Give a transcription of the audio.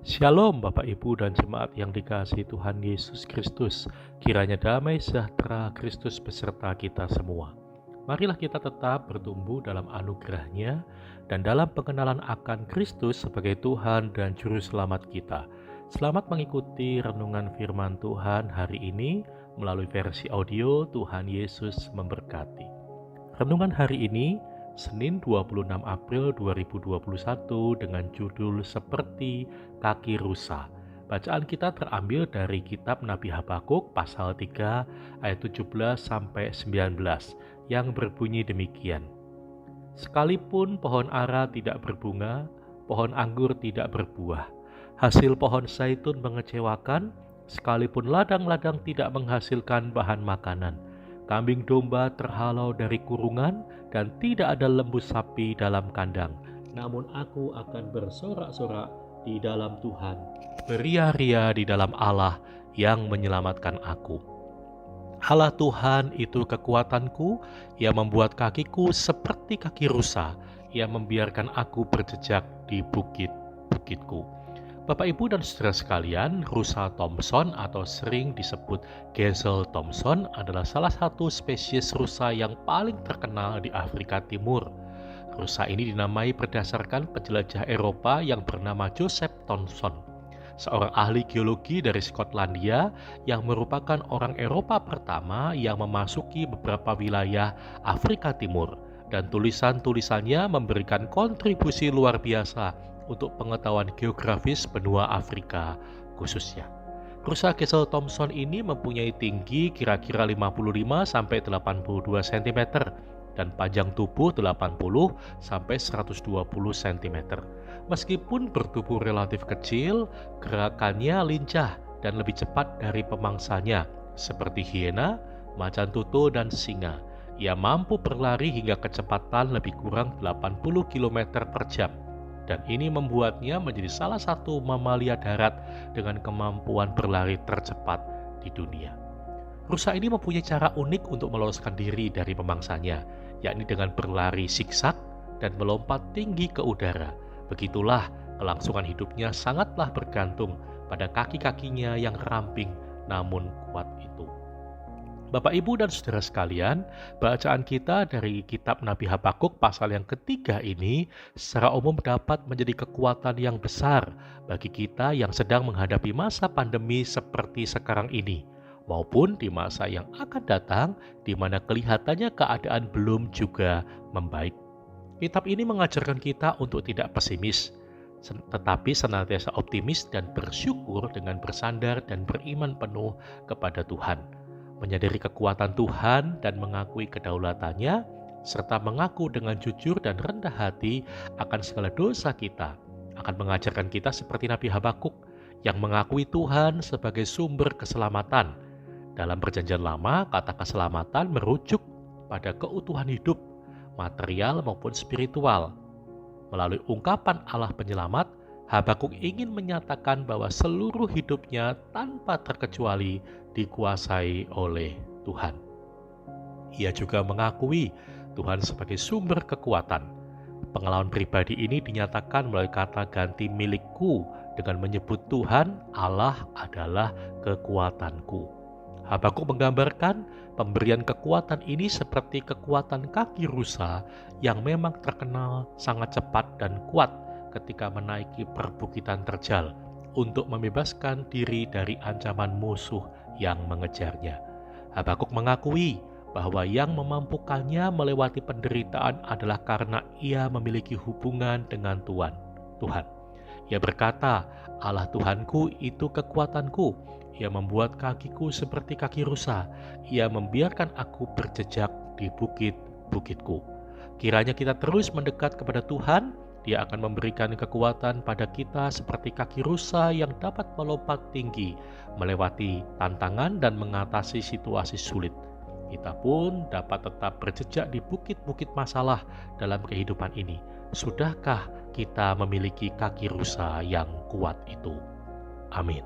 Shalom Bapak Ibu dan jemaat yang dikasihi Tuhan Yesus Kristus. Kiranya damai sejahtera Kristus beserta kita semua. Marilah kita tetap bertumbuh dalam anugerah-Nya dan dalam pengenalan akan Kristus sebagai Tuhan dan Juru Selamat kita. Selamat mengikuti renungan firman Tuhan hari ini melalui versi audio. Tuhan Yesus memberkati. Renungan hari ini Senin 26 April 2021 dengan judul Seperti Kaki Rusa. Bacaan kita terambil dari kitab Nabi Habakuk pasal 3 ayat 17-19 yang berbunyi demikian. Sekalipun pohon ara tidak berbunga, pohon anggur tidak berbuah, hasil pohon zaitun mengecewakan, sekalipun ladang-ladang tidak menghasilkan bahan makanan, kambing domba terhalau dari kurungan, dan tidak ada lembu sapi dalam kandang. Namun aku akan bersorak-sorak di dalam Tuhan, beria-ria di dalam Allah yang menyelamatkan aku. Allah Tuhan itu kekuatanku, Ia membuat kakiku seperti kaki rusa, Ia membiarkan aku berjejak di bukit-bukitku. Bapak Ibu dan saudara sekalian, rusa Thomson atau sering disebut Gazelle Thomson adalah salah satu spesies rusa yang paling terkenal di Afrika Timur. Rusa ini dinamai berdasarkan penjelajah Eropa yang bernama Joseph Thomson, seorang ahli geologi dari Skotlandia yang merupakan orang Eropa pertama yang memasuki beberapa wilayah Afrika Timur, dan tulisan-tulisannya memberikan kontribusi luar biasa untuk pengetahuan geografis benua Afrika khususnya. Rusa Gazelle Thomson ini mempunyai tinggi kira-kira 55-82 cm dan panjang tubuh 80-120 cm. Meskipun bertubuh relatif kecil, gerakannya lincah dan lebih cepat dari pemangsanya seperti hiena, macan tutul, dan singa. Ia mampu berlari hingga kecepatan lebih kurang 80 km per jam. Dan ini membuatnya menjadi salah satu mamalia darat dengan kemampuan berlari tercepat di dunia. Rusa ini mempunyai cara unik untuk meloloskan diri dari pemangsanya, yakni dengan berlari siksak dan melompat tinggi ke udara. Begitulah kelangsungan hidupnya sangatlah bergantung pada kaki-kakinya yang ramping namun kuat itu. Bapak, Ibu, dan saudara sekalian, bacaan kita dari kitab Nabi Habakuk pasal yang ketiga ini secara umum dapat menjadi kekuatan yang besar bagi kita yang sedang menghadapi masa pandemi seperti sekarang ini, maupun di masa yang akan datang di mana kelihatannya keadaan belum juga membaik. Kitab ini mengajarkan kita untuk tidak pesimis, tetapi senantiasa optimis dan bersyukur dengan bersandar dan beriman penuh kepada Tuhan. Menyadari kekuatan Tuhan dan mengakui kedaulatannya, serta mengaku dengan jujur dan rendah hati akan segala dosa kita, akan mengajarkan kita seperti Nabi Habakuk yang mengakui Tuhan sebagai sumber keselamatan. Dalam perjanjian lama, kata keselamatan merujuk pada keutuhan hidup, material maupun spiritual. Melalui ungkapan Allah penyelamat, Habakuk ingin menyatakan bahwa seluruh hidupnya tanpa terkecuali dikuasai oleh Tuhan. Ia juga mengakui Tuhan sebagai sumber kekuatan. Pengalaman pribadi ini dinyatakan melalui kata ganti milikku dengan menyebut Tuhan Allah adalah kekuatanku. Habakuk menggambarkan pemberian kekuatan ini seperti kekuatan kaki rusa yang memang terkenal sangat cepat dan kuat ketika menaiki perbukitan terjal untuk membebaskan diri dari ancaman musuh yang mengejarnya. Habakuk mengakui bahwa yang memampukannya melewati penderitaan adalah karena ia memiliki hubungan dengan Tuhan. Ia berkata, Allah Tuhanku itu kekuatanku. Ia membuat kakiku seperti kaki rusa. Ia membiarkan aku berjejak di bukit-bukitku. Kiranya kita terus mendekat kepada Tuhan. Dia akan memberikan kekuatan pada kita seperti kaki rusa yang dapat melompat tinggi, melewati tantangan dan mengatasi situasi sulit. Kita pun dapat tetap berjejak di bukit-bukit masalah dalam kehidupan ini. Sudahkah kita memiliki kaki rusa yang kuat itu? Amin.